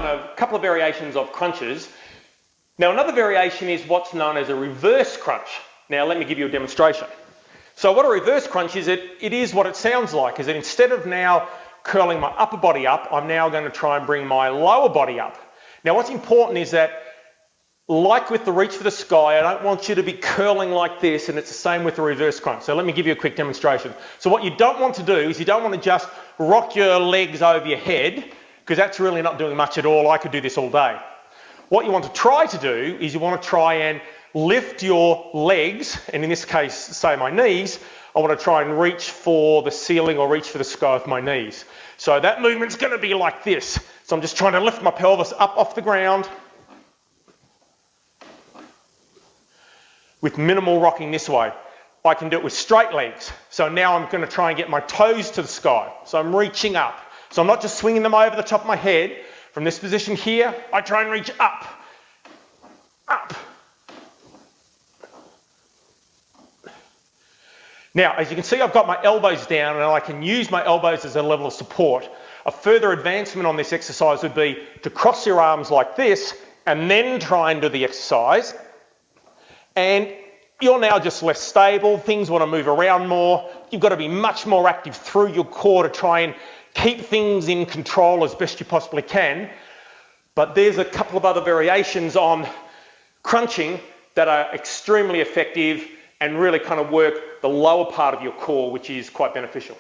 done a couple of variations of crunches. Now another variation is what's known as a reverse crunch. Now let me give you a demonstration. So what a reverse crunch is, it is what it sounds like, is that instead of now curling my upper body up, I'm now going to try and bring my lower body up. Now what's important is that, like with the reach for the sky, I don't want you to be curling like this, and it's the same with the reverse crunch. So let me give you a quick demonstration. So what you don't want to do is you don't want to just rock your legs over your head, because that's really not doing much at all. I could do this all day. What you want to try to do is you want to try and lift your legs, and in this case, say my knees. I want to try and reach for the ceiling or reach for the sky with my knees. So that movement's going to be like this. So I'm just trying to lift my pelvis up off the ground with minimal rocking this way. I can do it with straight legs. So now I'm going to try and get my toes to the sky. So I'm reaching up. So I'm not just swinging them over the top of my head. From this position here, I try and reach up, up. Now, as you can see, I've got my elbows down and I can use my elbows as a level of support. A further advancement on this exercise would be to cross your arms like this and then try and do the exercise. And you're now just less stable, things want to move around more. You've got to be much more active through your core to try and keep things in control as best you possibly can. But there's a couple of other variations on crunching that are extremely effective and really kind of work the lower part of your core, which is quite beneficial.